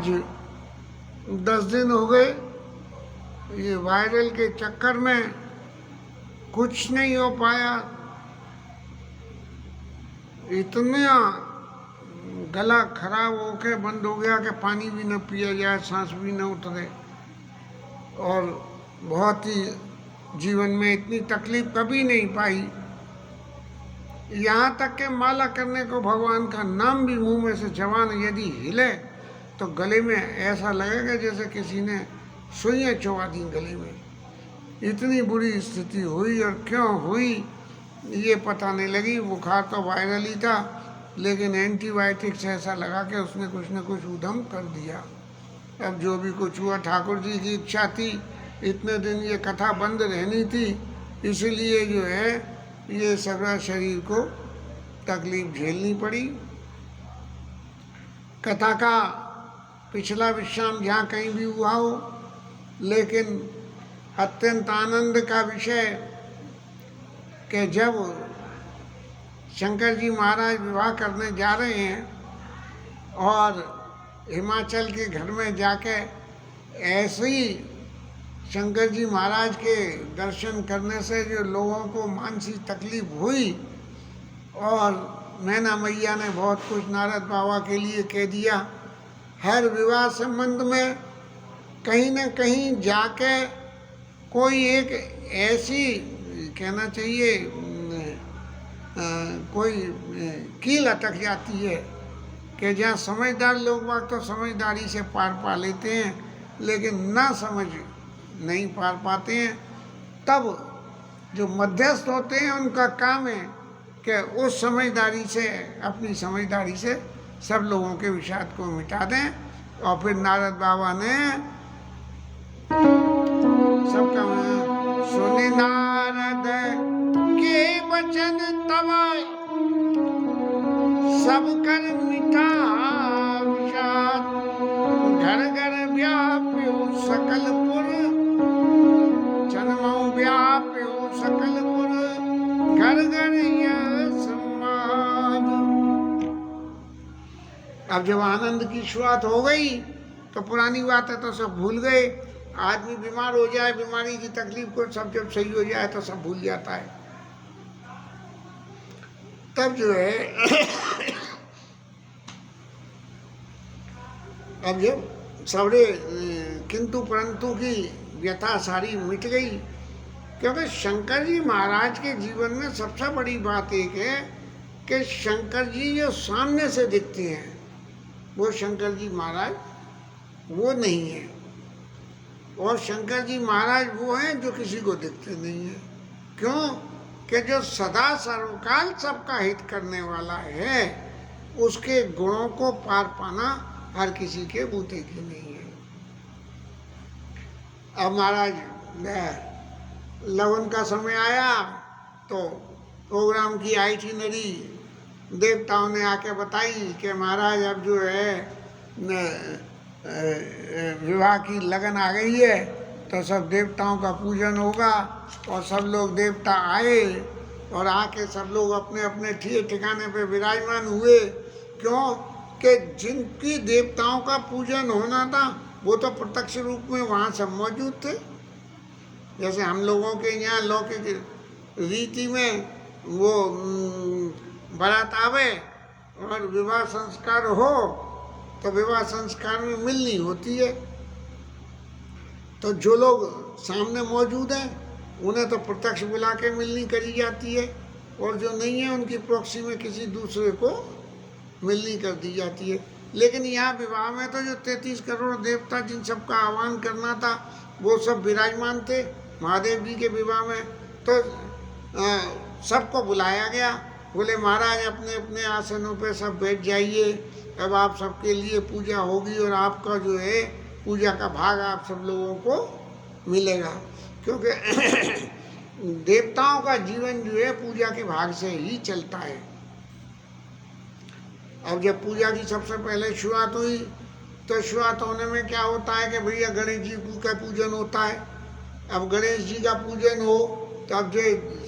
आज 10 दिन हो गए, ये वायरल के चक्कर में कुछ नहीं हो पाया। इतना गला खराब होके बंद हो गया कि पानी भी न पिया जाए, सांस भी न उतरे। और बहुत ही जीवन में इतनी तकलीफ कभी नहीं पाई। यहाँ तक के माला करने को भगवान का नाम भी मुंह में से जबान यदि हिले तो गले में ऐसा लगेगा जैसे किसी ने सुइयां चबा दी गले में। इतनी बुरी स्थिति हुई, और क्यों हुई ये पता नहीं लगी। बुखार तो वायरल ही था, लेकिन एंटीबायोटिक से ऐसा लगा कि उसने कुछ न कुछ उधम कर दिया। अब जो भी कुछ हुआ, ठाकुर जी की इच्छा थी, इतने दिन ये कथा बंद रहनी थी, इसीलिए जो है ये सगरा शरीर को तकलीफ झेलनी पड़ी। कथा का पिछला विश्राम जहाँ कहीं भी हुआ हो, लेकिन अत्यंत आनंद का विषय कि जब शंकर जी महाराज विवाह करने जा रहे हैं और हिमाचल के घर में जाके ऐसे ही शंकर जी महाराज के दर्शन करने से जो लोगों को मानसिक तकलीफ हुई, और मैना मैया ने बहुत कुछ नारद बाबा के लिए कह दिया। हर विवाह संबंध में कहीं न कहीं जाके कोई एक ऐसी कहना चाहिए कोई कील अटक जाती है कि जहाँ समझदार लोग बाग तो समझदारी से पार पा लेते हैं, लेकिन ना समझ नहीं पार पाते हैं। तब जो मध्यस्थ होते हैं उनका काम है कि उस समझदारी से, अपनी समझदारी से सब लोगों के विषाद को मिटा दें। और फिर नारद बाबा ने सबका सुने नारद के वचन तब सब कर मिटा विषाद, घर घर व्याप्यो सकल पुर, जन्मों व्याप्यो सकल पुर, घर घर यह संवाद। अब जब आनंद की शुरुआत हो गई तो पुरानी बात है तो सब भूल गए। आदमी बीमार हो जाए, बीमारी की तकलीफ को सब जब सही हो जाए तो सब भूल जाता है। तब जो है अब जब सबरे किंतु परंतु की व्यथा सारी मिट गई, क्योंकि शंकर जी महाराज के जीवन में सबसे बड़ी बात एक है कि शंकर जी जो सामने से दिखते हैं वो शंकर जी महाराज वो नहीं है, और शंकर जी महाराज वो हैं जो किसी को दिखते नहीं है। क्यों? कि जो सदा सर्वकाल सबका हित करने वाला है, उसके गुणों को पार पाना हर किसी के बूते की नहीं है। अब महाराज लगन का समय आया तो प्रोग्राम की आइटिनरी देवताओं ने आके बताई कि महाराज अब जो है विवाह की लगन आ गई है तो सब देवताओं का पूजन होगा। और सब लोग देवता आए और आके सब लोग अपने अपने ठिकाने पे विराजमान हुए। क्यों? कि जिनकी देवताओं का पूजन होना था वो तो प्रत्यक्ष रूप में वहाँ सब मौजूद थे। जैसे हम लोगों के यहाँ लौकिक रीति में वो बारात आवे और विवाह संस्कार हो तो विवाह संस्कार में मिलनी होती है, तो जो लोग सामने मौजूद हैं उन्हें तो प्रत्यक्ष बुला के मिलनी करी जाती है, और जो नहीं है उनकी प्रॉक्सी में किसी दूसरे को मिलनी कर दी जाती है। लेकिन यहाँ विवाह में तो जो 33 करोड़ देवता जिन सबका आह्वान करना था वो सब विराजमान थे महादेव जी के विवाह में। तो सबको बुलाया गया, बोले महाराज अपने अपने आसनों पे सब बैठ जाइए, अब आप सबके लिए पूजा होगी और आपका जो है पूजा का भाग आप सब लोगों को मिलेगा। क्योंकि देवताओं का जीवन जो है पूजा के भाग से ही चलता है। अब जब पूजा की सबसे पहले शुरुआत हुई तो शुरुआत होने में क्या होता है कि भैया गणेश जी का पूजन होता है। अब गणेश जी का पूजन हो तो अब जो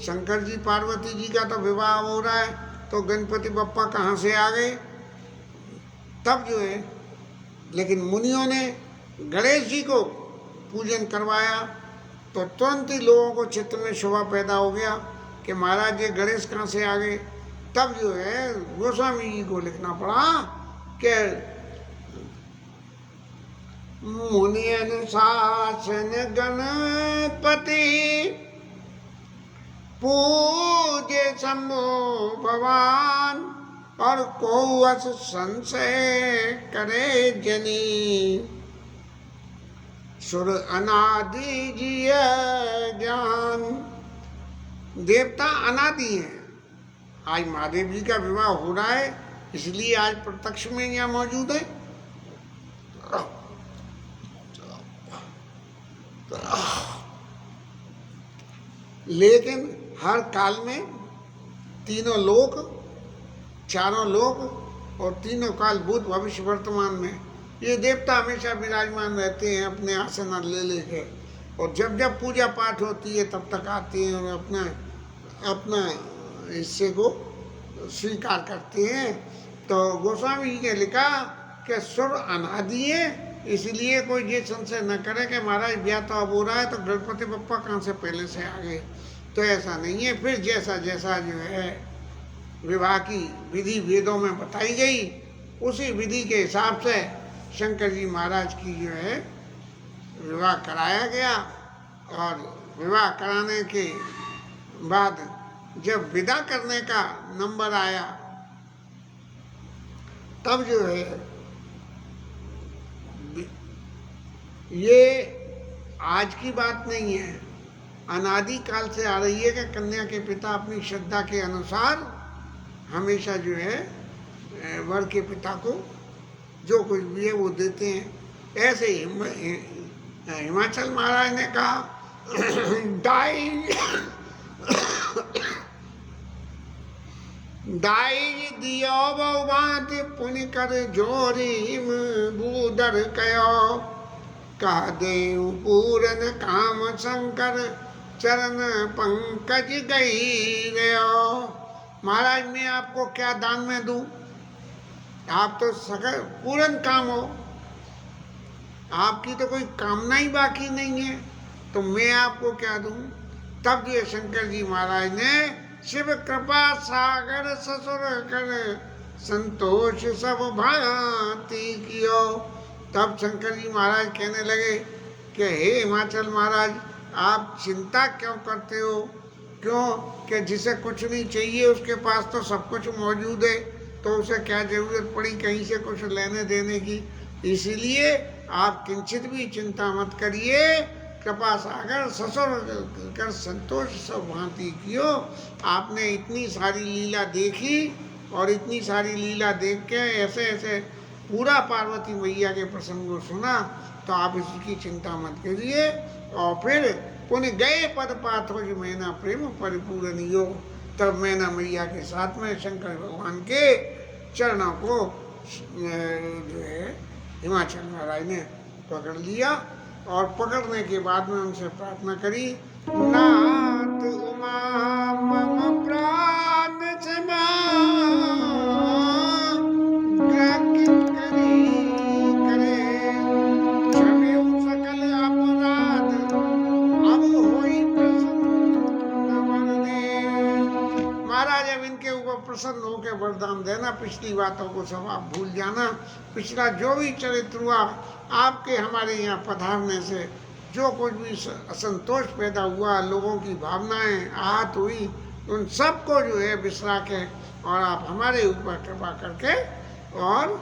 शंकर जी पार्वती जी का तो विवाह हो रहा है, तो गणपति बप्पा कहाँ से आ गए। तब जो है लेकिन मुनियों ने गणेश जी को पूजन करवाया तो तुरंत ही लोगों को चित्त में शोभा पैदा हो गया कि महाराज ये गणेश कहाँ से आ गए। तब जो है गोस्वामी जी को लिखना पड़ा कि मुनि अनुशासन गणपति पूजे शंभु भगवान और को अस संशय करे जनी सुर अनादि जी ज्ञान। देवता अनादि हैं। आज महादेव जी का विवाह हो रहा है इसलिए आज प्रत्यक्ष में यहाँ मौजूद है। लेकिन हर काल में तीनों लोक, चारों लोक और तीनों काल भूत भविष्य वर्तमान में ये देवता हमेशा विराजमान रहते हैं अपने आसन ले लेके। और जब जब पूजा पाठ होती है तब तक आते हैं और अपना अपना हिस्से को स्वीकार करते हैं। तो गोस्वामी जी ने लिखा कि सुर अनादि है, इसलिए कोई ये संशय न करे कि महाराज ब्याह तो अब हो रहा है तो गणपति बप्पा कहाँ से पहले से आ गए। तो ऐसा नहीं है। फिर जैसा जैसा जो है विवाह की विधि वेदों में बताई गई उसी विधि के हिसाब से शंकर जी महाराज की जो है विवाह कराया गया। और विवाह कराने के बाद जब विदा करने का नंबर आया तब जो है ये आज की बात नहीं है, अनादि काल से आ रही है कि कन्या के पिता अपनी श्रद्धा के अनुसार हमेशा जो है वर के पिता को जो कुछ भी है वो देते हैं। ऐसे ही हिमाचल महाराज ने कहा दाई दियो बात पुण्य कर जोरी बूदर कयो कह देव पूरन काम शंकर चरण पंकज गई रहो। महाराज मैं आपको क्या दान में दूं, आप तो सगर पूरन काम हो, आपकी तो कोई कामना ही बाकी नहीं है, तो मैं आपको क्या दूं। तब जो शंकर जी महाराज ने शिव कृपा सागर ससुर कर संतोष सब भांति कियो। तब शंकर जी महाराज कहने लगे कि हे हिमाचल महाराज आप चिंता क्यों करते हो, क्यों कि जिसे कुछ नहीं चाहिए उसके पास तो सब कुछ मौजूद है, तो उसे क्या जरूरत पड़ी कहीं से कुछ लेने देने की। इसीलिए आप किंचित भी चिंता मत करिए, कृपा सागर ससुर कर संतोष सब भांति कियो। आपने इतनी सारी लीला देखी और इतनी सारी लीला देख के ऐसे ऐसे पूरा पार्वती मैया के प्रसंग को सुना, तो आप इसकी चिंता मत करिए। और फिर पुण्य गए पद पात हो जो मैना प्रेम परिपूर्ण योग। तब मैना मैया के साथ में शंकर भगवान के चरणों को जो है हिमाचल महाराज ने पकड़ लिया और पकड़ने के बाद में उनसे प्रार्थना करी, नाथ उमा मम प्राण प्रसन्न होकर वरदान देना, पिछली बातों को सब आप भूल जाना। पिछला जो भी चरित्र हुआ आपके हमारे यहाँ पधारने से जो कुछ भी असंतोष पैदा हुआ, लोगों की भावनाएं आहत हुई, उन सबको जो है बिसरा के और आप हमारे ऊपर कृपा करके और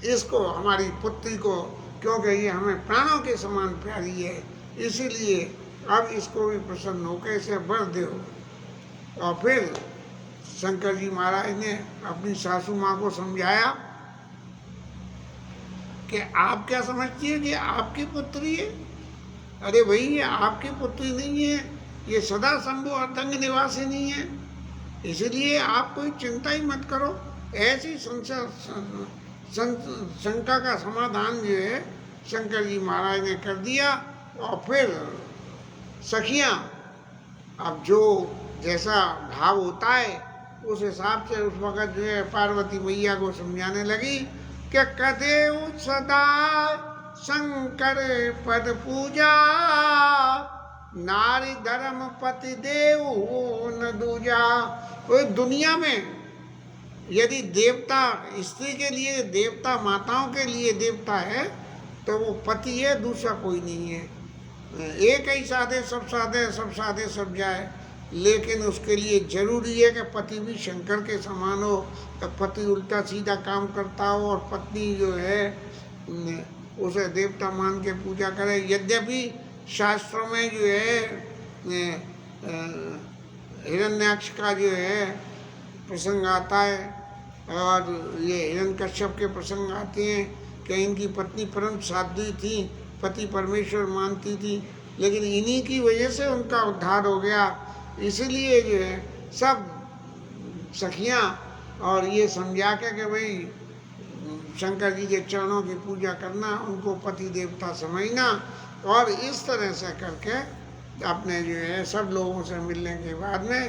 इसको हमारी पुत्री को, क्योंकि ये हमें प्राणों के समान प्यारी है, इसीलिए अब इसको भी प्रसन्न होकर इसे वर दो। और फिर शंकर जी महाराज ने अपनी सासू माँ को समझाया कि आप क्या समझती है कि आपकी पुत्री है। अरे भाई ये आपकी पुत्री नहीं है, ये सदा शंभु अर्धंग निवासिनी है, इसलिए आप कोई चिंता ही मत करो। ऐसी शंका का समाधान जो है शंकर जी महाराज ने कर दिया। और फिर सखियाँ अब जो जैसा भाव होता है उस हिसाब से उस वक़्त जो है पार्वती मैया को समझाने लगी कि कदेव सदा शंकर पद पूजा, नारी धर्म पति देव न दूजा। तो दुनिया में यदि देवता स्त्री के लिए, देवता माताओं के लिए देवता है तो वो पति है, दूसरा कोई नहीं है। एक ही साधे सब साधे, सब साधे सब जाए, लेकिन उसके लिए जरूरी है कि पति भी शंकर के समान हो। तो पति उल्टा सीधा काम करता हो और पत्नी जो है उसे देवता मान के पूजा करे। यद्यपि शास्त्रों में जो है हिरण्याक्ष का जो है प्रसंग आता है, और ये हिरण्यकश्यप के प्रसंग आते हैं कि इनकी पत्नी परम साध्वी थी, पति परमेश्वर मानती थी, लेकिन इन्हीं की वजह से उनका उद्धार हो गया। इसलिए जो है सब सखियाँ और ये समझा के भाई शंकर जी के चरणों की पूजा करना, उनको पति देवता समझना, और इस तरह से करके अपने जो है सब लोगों से मिलने के बाद में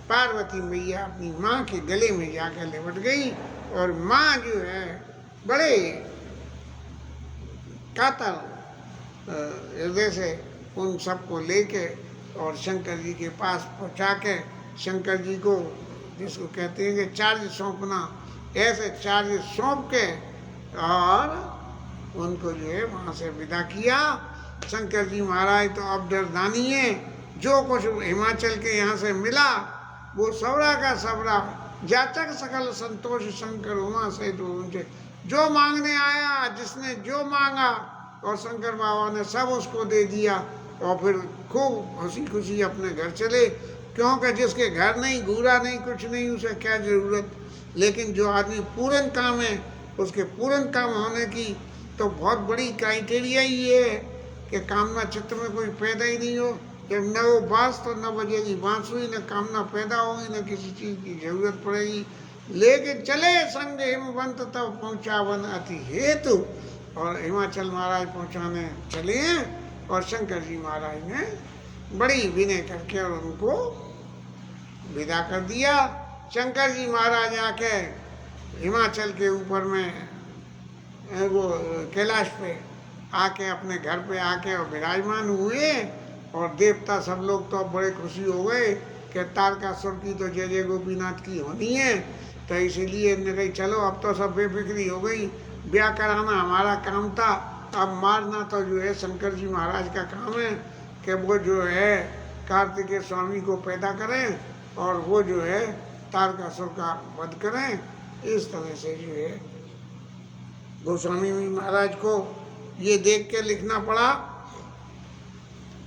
पार्वती मैया अपनी माँ के गले में जाकर लिपट गई, और माँ जो है बड़े कातर हृदय से उन सबको लेके और शंकर जी के पास पहुँचा के, शंकर जी को जिसको कहते हैं कि चार्ज सौंपना, ऐसे चार्ज सौंप के और उनको जो है वहाँ से विदा किया। शंकर जी महाराज तो अब डरदानी है, जो कुछ हिमाचल के यहाँ से मिला वो सबरा का सबरा, जाचक सकल संतोष शंकर उमा से तो उनसे जो मांगने आया, जिसने जो मांगा और शंकर बाबा ने सब उसको दे दिया, और फिर खूब हंसी खुशी अपने घर चले। क्योंकि जिसके घर नहीं, घूरा नहीं, कुछ नहीं, उसे क्या ज़रूरत। लेकिन जो आदमी पूर्ण काम है, उसके पूर्ण काम होने की तो बहुत बड़ी क्राइटेरिया ही है कि कामना चित्त में कोई पैदा ही नहीं हो। जब न वो बांस तो न बजेगी बांसुरी, न कामना पैदा होगी, न किसी चीज़ की जरूरत पड़ेगी। लेकिन चले संग हिमवंत तब पहुँचा वन अति हेतु, और हिमाचल महाराज पहुँचाने चले हैं, और शंकर जी महाराज ने बड़ी विनय करके और उनको विदा कर दिया। शंकर जी महाराज आके हिमाचल के ऊपर में वो कैलाश पे आके अपने घर पे आके और विराजमान हुए, और देवता सब लोग तो बड़े खुशी हो गए कि तारकासुर की तो जय जय गोपीनाथ की होनी है। तो इसीलिए इन्होंने कही चलो अब तो सब बेफिक्री हो गई, ब्याह कराना हमारा काम था, अब मारना तो जो है शंकर जी महाराज का काम है कि वो जो है कार्तिकेय स्वामी को पैदा करें और वो जो है तारकासुर का वध करें। इस तरह से जो है गोस्वामी महाराज को ये देख के लिखना पड़ा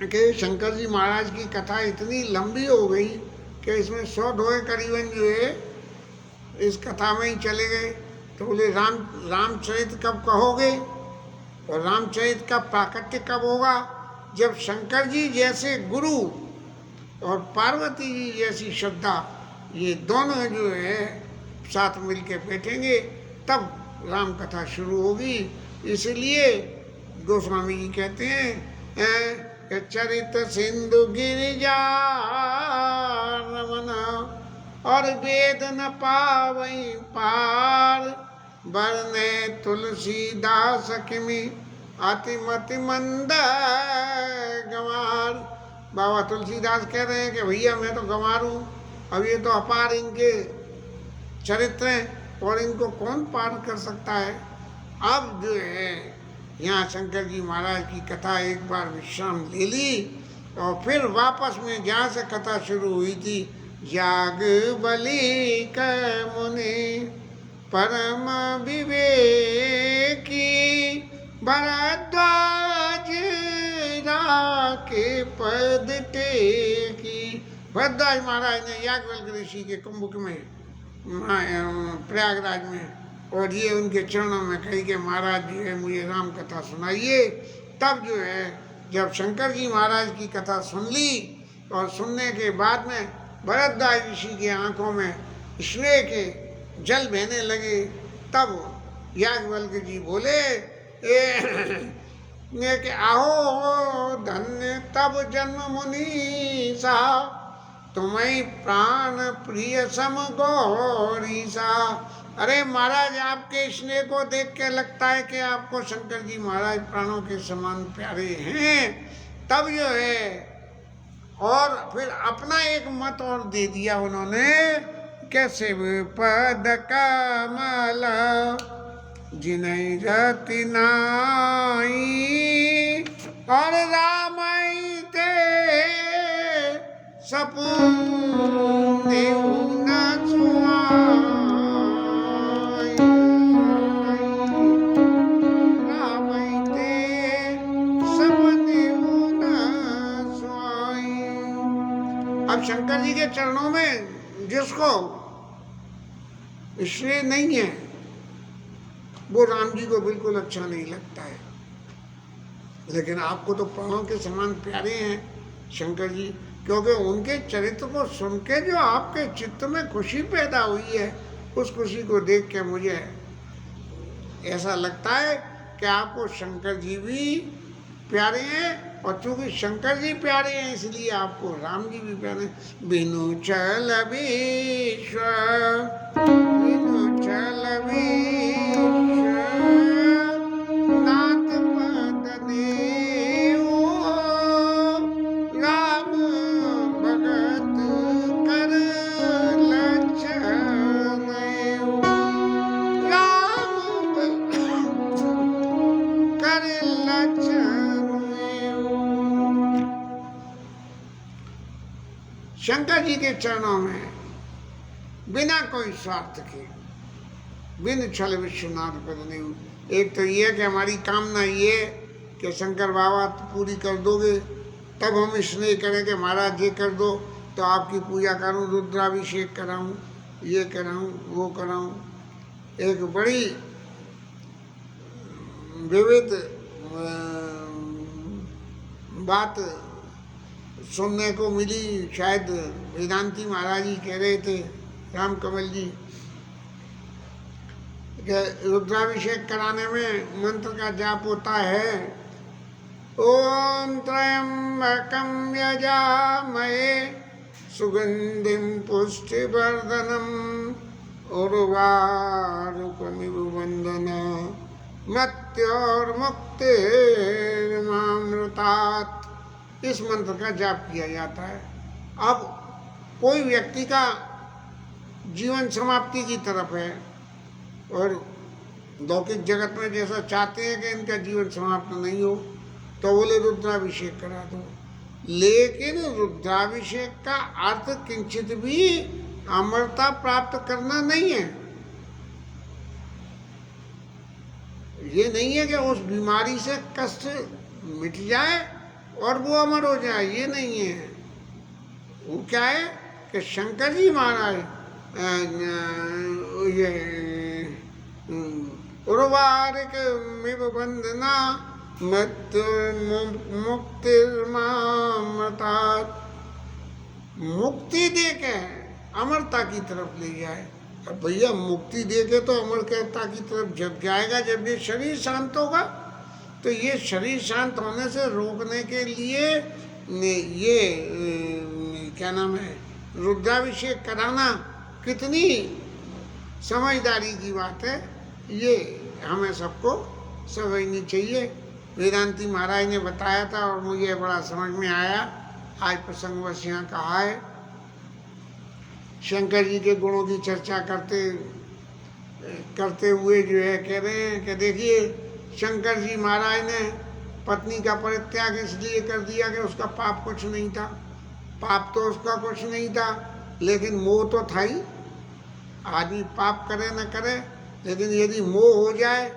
कि शंकर जी महाराज की कथा इतनी लंबी हो गई कि इसमें 100 दोहे करीबन जो है इस कथा में ही चले गए। तो बोले रामचरित कब कहोगे, और रामचरित का प्राकट्य कब होगा? जब शंकर जी जैसे गुरु और पार्वती जी जैसी श्रद्धा, ये दोनों जो है साथ मिल के बैठेंगे, तब राम कथा शुरू होगी। इसलिए गोस्वामी जी कहते हैं चरित सिंधु गिरिजा रमन, और वेद न पावई पार, बरने तुलसीदास किमि अतिमति मंद गंवार। बाबा तुलसीदास कह रहे हैं कि भैया मैं तो गंवार हूँ, अब ये तो अपार इनके चरित्र हैं और इनको कौन पार कर सकता है। अब जो है यहाँ शंकर जी महाराज की कथा एक बार विश्राम ले ली, और फिर वापस में जहाँ से कथा शुरू हुई थी, जाग बलि क मुनि परम विवेकी, भरद्वाज के पद टेकी। भरद्वाज महाराज ने याज्ञवल्क्य ऋषि के कुंभ में प्रयागराज में, और ये उनके चरणों में कही कि महाराज जी है मुझे राम कथा सुनाइए। तब जो है जब शंकर जी महाराज की कथा सुन ली, और सुनने के बाद में भरद्वाज ऋषि के आंखों में स्नेह के जल बहने लगे, तब याज्ञवल्क्य जी बोले कि आहो धन्य तब जन्म मुनीसा, तुम्हें प्राण प्रिय सम गौरीसा। अरे महाराज, आपके स्नेह को देख के लगता है कि आपको शंकर जी महाराज प्राणों के समान प्यारे हैं। तब जो है, और फिर अपना एक मत और दे दिया उन्होंने, कैसे पद कमल जिनहि रति नाई, और रामई ते सपून देहु न सुहाई, रामई ते सपून देहु न सुहाई। अब शंकर जी के चरणों में जिसको श्रेय नहीं है, वो राम जी को बिल्कुल अच्छा नहीं लगता है। लेकिन आपको तो प्राणों के समान प्यारे हैं शंकर जी, क्योंकि उनके चरित्र को सुन के जो आपके चित्त में खुशी पैदा हुई है, उस खुशी को देख के मुझे ऐसा लगता है कि आपको शंकर जी भी प्यारे हैं, और चूंकि शंकर जी प्यारे हैं इसलिए आपको राम जी भी प्यारे हैं। बिनु चल विश्व, बिनु चल विश्व, नाथ पद नेऊ, राम भगत कर लक्षण, राम कर लक्षण। शंकर जी के चरणों में बिना कोई स्वार्थ के, बिन छल विश्वनाथ पद नेऊ। एक तो ये कि हमारी कामना ये कि शंकर बाबा पूरी कर दोगे, तब हम स्नेह करें कि महाराज ये कर दो तो आपकी पूजा करूं, रुद्राभिषेक कराऊं, ये कराऊं, वो कराऊं। एक बड़ी विविध बात सुनने को मिली, शायद वेदांती महाराज जी कह रहे थे, राम कमल जी, कि रुद्राभिषेक कराने में मंत्र का जाप होता है, ओम त्र्यंबकं यजामहे सुगंधिं पुष्टिवर्धनम् उर्वारुकमिव बन्धनान् मृत्योर्मुक्तिर्मामृतात्। इस मंत्र का जाप किया जाता है। अब कोई व्यक्ति का जीवन समाप्ति की तरफ है और लौकिक जगत में जैसा चाहते हैं कि इनका जीवन समाप्त नहीं हो, तो बोले रुद्राभिषेक करा दो। लेकिन रुद्राभिषेक का अर्थ किंचित भी अमरता प्राप्त करना नहीं है। ये नहीं है कि उस बीमारी से कष्ट मिट जाए और वो अमर हो जाए, ये नहीं है। वो क्या है कि शंकर जी महाराज ये उर्वारिक मिव बंधना मुक्तिर्मामृतात्, मुक्ति दे के अमरता की तरफ ले जाए। अब भैया मुक्ति दे के तो अमरता की तरफ जब जाएगा जब ये शरीर शांत होगा। तो ये शरीर शांत होने से रोकने के लिए ये क्या नाम है, रुद्राभिषेक कराना कितनी समझदारी की बात है, ये हमें सबको समझनी चाहिए। वेदांती महाराज ने बताया था और मुझे बड़ा समझ में आया। आज प्रसंगवश यहाँ कहा है, शंकर जी के गुणों की चर्चा करते हुए जो है कह रहे हैं कि देखिए, शंकर जी महाराज ने पत्नी का परित्याग इसलिए कर दिया कि उसका पाप कुछ नहीं था। पाप तो उसका कुछ नहीं था, लेकिन मोह तो था ही। आदमी पाप करे न करे, लेकिन यदि मोह हो जाए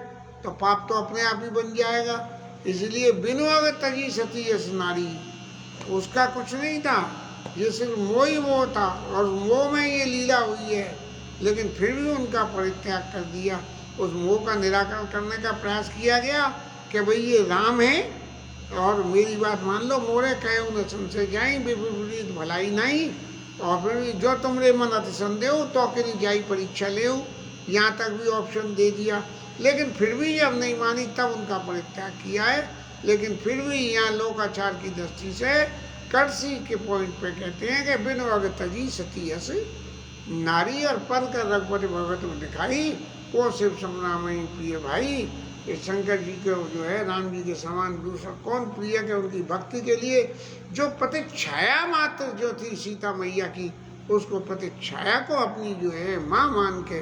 तो पाप तो अपने आप ही बन जाएगा। इसलिए बिनु अगर तजी सती यस नारी, उसका कुछ नहीं था, ये सिर्फ मोह ही मोह था और मोह में ये लीला हुई है। लेकिन फिर भी उनका परित्याग कर दिया। उस मोह का निराकरण करने का प्रयास किया गया कि भाई ये राम है और मेरी बात मान लो, मोरे कहे न संशय जाई, विपरीत भलाई नहीं। और फिर जो तुमरे मन अति संदेह तो कि जाई परीक्षा ले, यहाँ तक भी ऑप्शन दे दिया। लेकिन फिर भी जब नहीं मानी तब उनका परित्याग किया है। लेकिन फिर भी यहाँ लोकाचार की दृष्टि से कर्सी के पॉइंट पे कहते हैं कि बिन अग तजी सती हस नारी और पर कर रघुपति भगत में दिखाई, वो शिव समनामयी प्रिय भाई। ये शंकर जी को जो है राम जी के समान दूसरा कौन प्रिय के उनकी भक्ति के लिए। जो प्रतिछाया मात्र जो थी सीता मैया की, उसको प्रतिछाया को अपनी जो है माँ मान के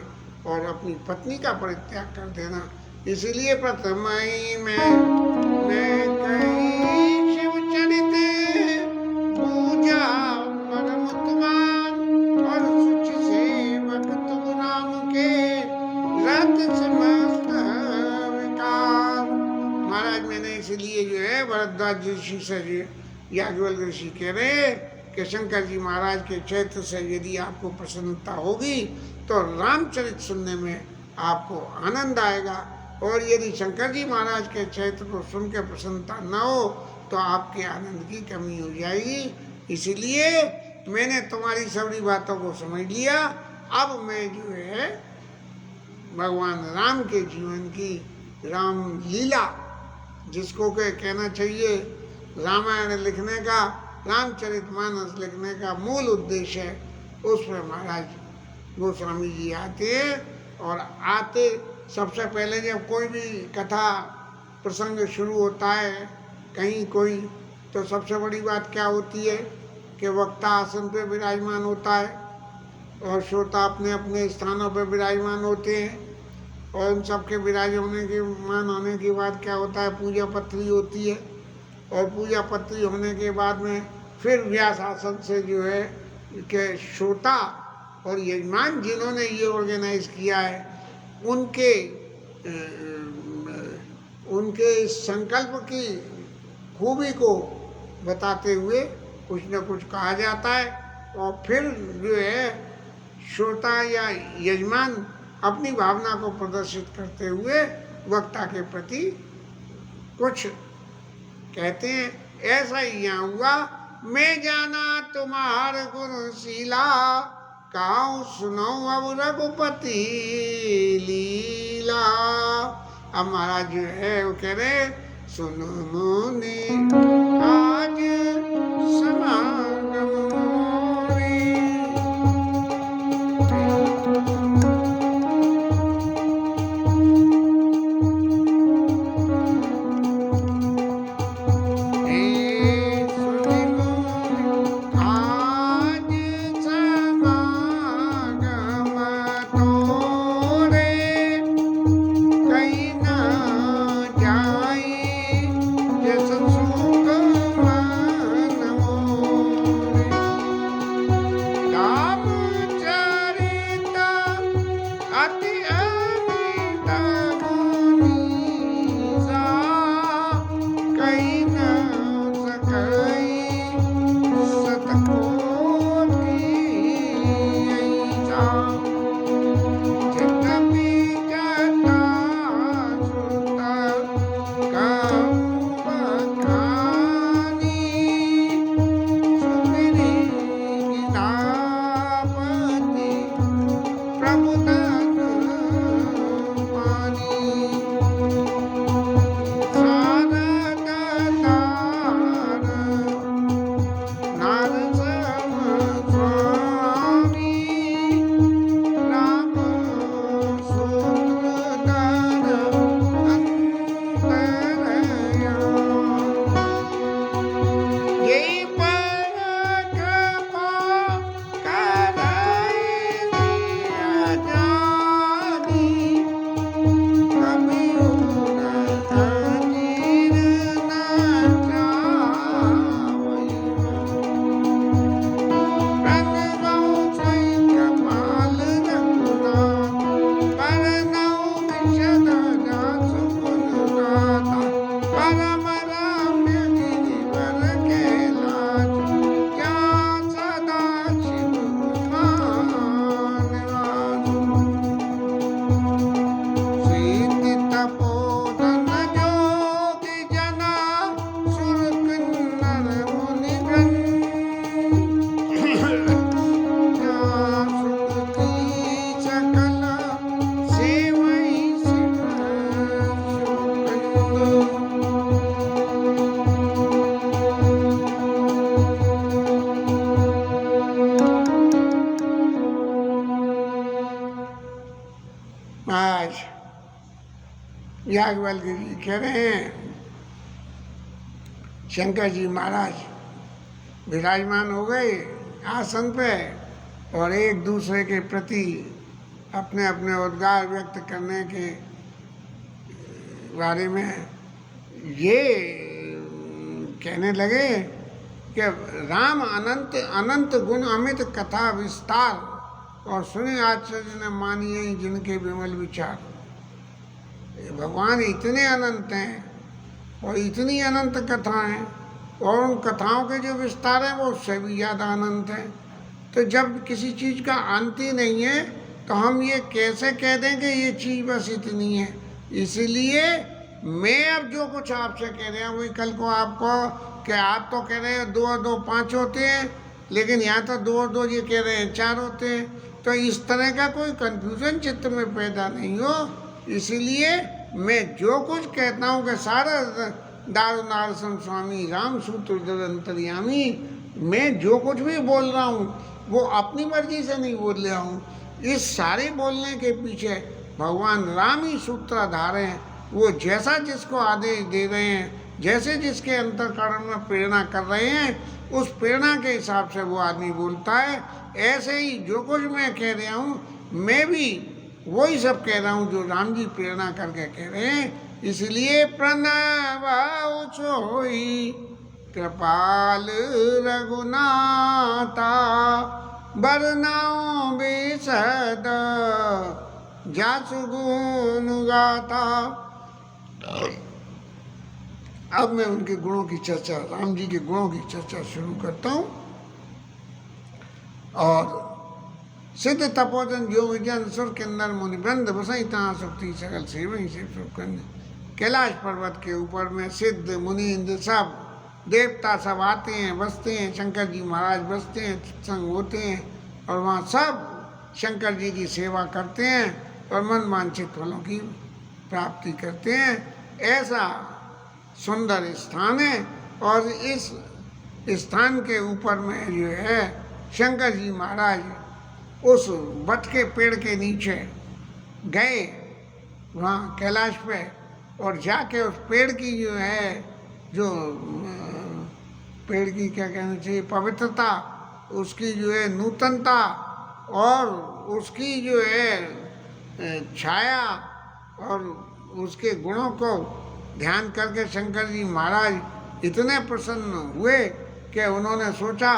और अपनी पत्नी का परित्याग कर देना। इसलिए प्रथम मैं कहीं शिव चरित पूजा परम उत्तमान, और सुच सेवक तुम राम के रत समस्त विकार। महाराज मैंने इसलिए जो है भरद्वाज ऋषि से याज्ञवल्क्य ऋषि कह रहे कि शंकर जी महाराज के चरित्र से यदि आपको प्रसन्नता होगी तो रामचरित सुनने में आपको आनंद आएगा, और यदि शंकर जी महाराज के चरित्र को सुन के प्रसन्नता न हो तो आपके आनंद की कमी हो जाएगी। इसलिए मैंने तुम्हारी सभी बातों को समझ लिया। अब मैं जो है भगवान राम के जीवन की राम लीला, जिसको के कहना चाहिए रामायण लिखने का, रामचरितमानस लिखने का मूल उद्देश्य है, उसमें महाराज गोस्वामी जी आते हैं। और आते सबसे पहले जब कोई भी कथा प्रसंग शुरू होता है कहीं कोई, तो सबसे बड़ी बात क्या होती है कि वक्ता आसन पे विराजमान होता है और श्रोता अपने अपने स्थानों पे विराजमान होते हैं, और उन सबके विराजमान होने के बाद क्या होता है, पूजा पत्री होती है, और पूजा पत्री होने के बाद में फिर व्यास आसन से जो है कि श्रोता और यजमान जिन्होंने ये ऑर्गेनाइज किया है उनके संकल्प की खूबी को बताते हुए कुछ न कुछ कहा जाता है, और फिर जो है श्रोता या यजमान अपनी भावना को प्रदर्शित करते हुए वक्ता के प्रति कुछ कहते हैं। ऐसा ही यहाँ हुआ, मैं जाना तुम्हार गुणशीला, काहू सुनो अब रघुपति लीला। अब महाराज जो है वो कह रहे, सुनो मुनि आज समागम मोरी। कहीं ना जाई जैसा सुख याज्ञवल्क्य जी कह रहे हैं शंकर जी महाराज विराजमान हो गए आसन पे और एक दूसरे के प्रति अपने अपने उद्गार व्यक्त करने के बारे में ये कहने लगे कि राम अनंत अनंत गुण अमित कथा विस्तार और सुने आचार्य ने मानिए जिनके विमल विचार। भगवान इतने अनंत हैं और इतनी अनंत कथाएं और उन कथाओं के जो विस्तार हैं वो उससे भी ज़्यादा अनंत हैं। तो जब किसी चीज़ का अंत ही नहीं है तो हम ये कैसे कह दें कि ये चीज़ बस इतनी है। इसीलिए मैं अब जो कुछ आपसे कह रहा हूँ वही कल को आपको कि आप तो कह रहे हैं 2 और 2 5 होते हैं, लेकिन यहाँ तो 2 और 2 ये कह रहे हैं 4 होते हैं। तो इस तरह का कोई कन्फ्यूज़न चित्त में पैदा नहीं हो। इसीलिए मैं जो कुछ कहता हूँ कि सारा दारू नारसम स्वामी राम सूत्र अंतर्यामी, मैं जो कुछ भी बोल रहा हूँ वो अपनी मर्जी से नहीं बोल रहा हूँ। इस सारे बोलने के पीछे भगवान राम ही सूत्राधार हैं। वो जैसा जिसको आदेश दे रहे हैं, जैसे जिसके अंतःकरण में प्रेरणा कर रहे हैं, उस प्रेरणा के हिसाब से वो आदमी बोलता है। ऐसे ही जो कुछ मैं कह रहा हूँ मैं भी वही सब कह रहा हूँ जो राम जी प्रेरणा करके कह रहे हैं। इसलिए प्रणव सोई कृपाल रघुनाथा बरनाओ बेसद जासु गुण गाथा। अब मैं उनके गुणों की चर्चा, राम जी के गुणों की चर्चा शुरू करता हूँ। और सिद्ध तपोजन जो विजन सुर किन्नर मुनि बंद बसई तहाँ सुखती सकल सेवई से सुखंद। कैलाश पर्वत के ऊपर में सिद्ध मुनि इंद्र सब देवता सब आते हैं, बसते हैं, शंकर जी महाराज बसते हैं, सत्संग होते हैं और वहाँ सब शंकर जी की सेवा करते हैं और मन वांछित फलों की प्राप्ति करते हैं। ऐसा सुंदर स्थान है। और इस स्थान के ऊपर में जो है शंकर जी महाराज उस बट के पेड़ के नीचे गए वहाँ कैलाश पे और जाके उस पेड़ की जो है जो पेड़ की क्या कहना चाहिए पवित्रता, उसकी जो है नूतनता और उसकी जो है छाया और उसके गुणों को ध्यान करके शंकर जी महाराज इतने प्रसन्न हुए कि उन्होंने सोचा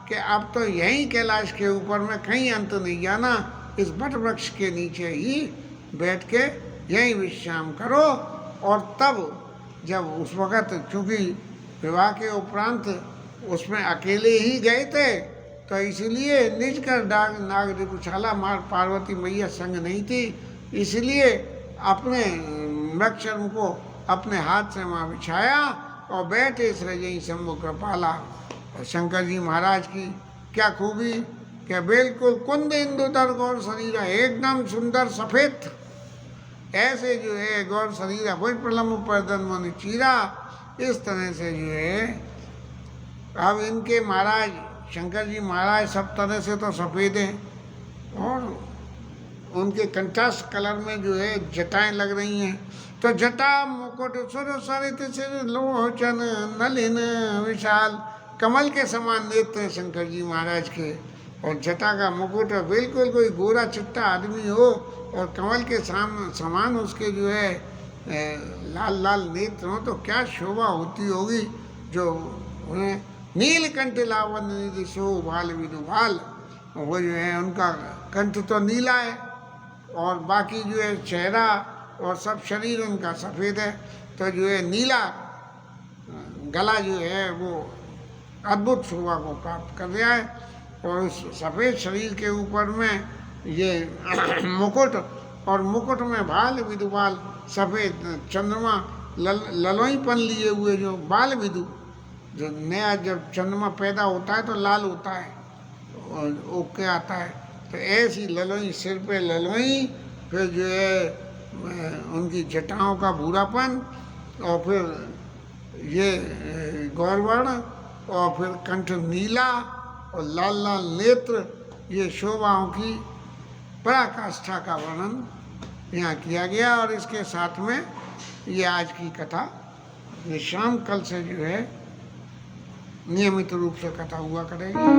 कि अब तो यहीं कैलाश के ऊपर में कहीं अंत नहीं जाना, इस बट वृक्ष के नीचे ही बैठ के यहीं विश्राम करो। और तब जब उस वक़्त चूँकि विवाह के उपरांत उसमें अकेले ही गए थे तो इसलिए निज कर डाग नाग रिपुछाला मार पार्वती मैया संग नहीं थी, इसलिए अपने मृगचर्म को अपने हाथ से वहाँ बिछाया और बैठे सृजई सम्मुख कृपाला। और शंकर जी महाराज की क्या खूबी कि बिल्कुल कुंद इंदुदर गौर शरीर एकदम सुंदर सफ़ेद, ऐसे जो है गौर शरीर वही प्रलम्ब पर्दन मन चीरा। इस तरह से जो है अब इनके महाराज शंकर जी महाराज सब तरह से तो सफ़ेद हैं और उनके कंट्रास्ट कलर में जो है जटाएं लग रही हैं। तो जटा मुकुट सुर सरित सिर लोचन नलिन विशाल, कमल के समान नेत्र शंकर जी महाराज के और जटा का मुकुट बिल्कुल कोई गोरा चिट्टा आदमी हो और कमल के समान उसके जो है लाल लाल नेत्र हो तो क्या शोभा होती होगी। जो उन्हें नीलकंठ लावन निधि शो बाल विदु बाल, वो जो है उनका कंठ तो नीला है और बाकी जो है चेहरा और सब शरीर उनका सफ़ेद है। तो जो है नीला गला जो है वो अद्भुत शोभा को प्राप्त कर रहा है और उस सफ़ेद शरीर के ऊपर में ये मुकुट और मुकुट में बाल विदु बाल, सफ़ेद चंद्रमा ललोईपन लिए हुए जो बाल विदु, जो नया जब चंद्रमा पैदा होता है तो लाल होता है और उग के आता है, तो ऐसी ललोई सिर पे ललोई, फिर जो है उनकी जटाओं का भूरापन और फिर ये गौरवर्ण और फिर कंठ नीला और लाल लाल नेत्र, ये शोभाओं की पराकाष्ठा का वर्णन यहाँ किया गया। और इसके साथ में ये आज की कथा। ये शाम कल से जो है नियमित रूप से कथा हुआ करेगी।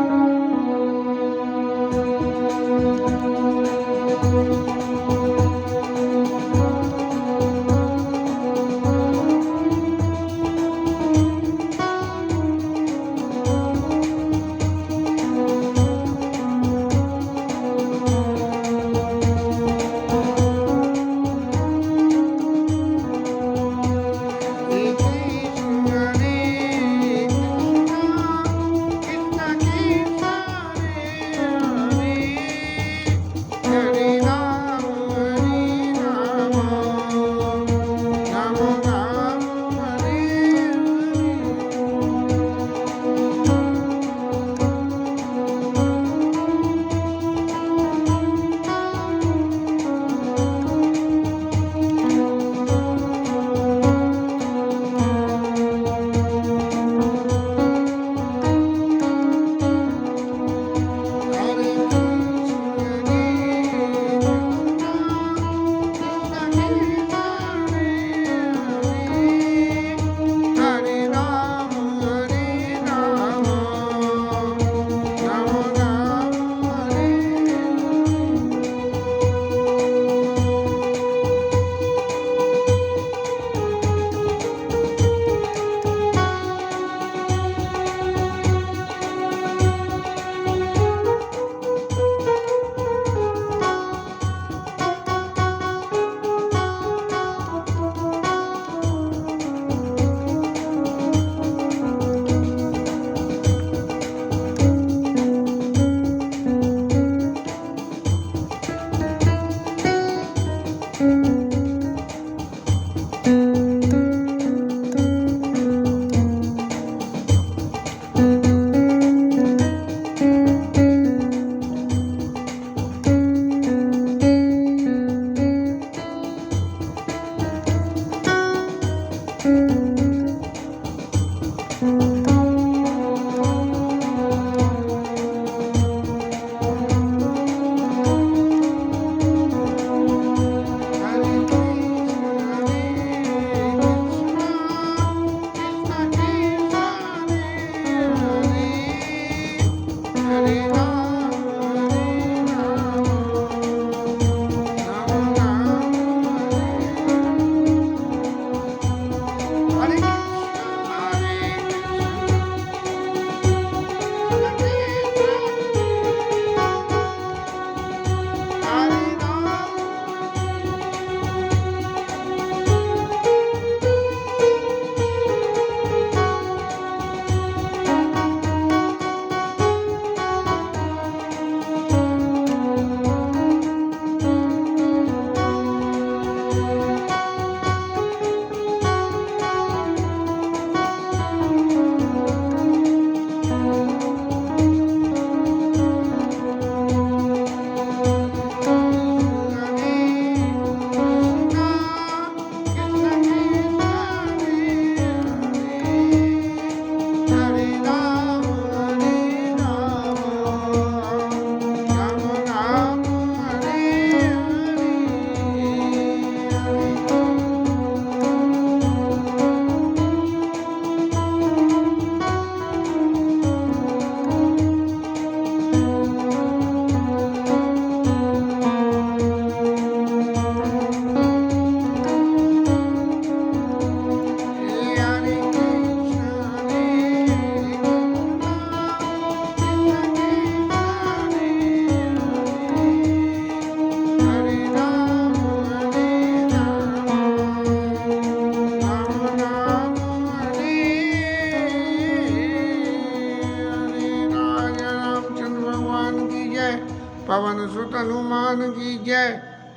पवन सुत हनुमान की जय,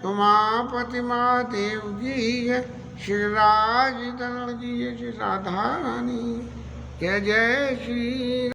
उमापति महादेव की जय, श्री राज धरण की जय, श्री राधा रानी जय जय श्री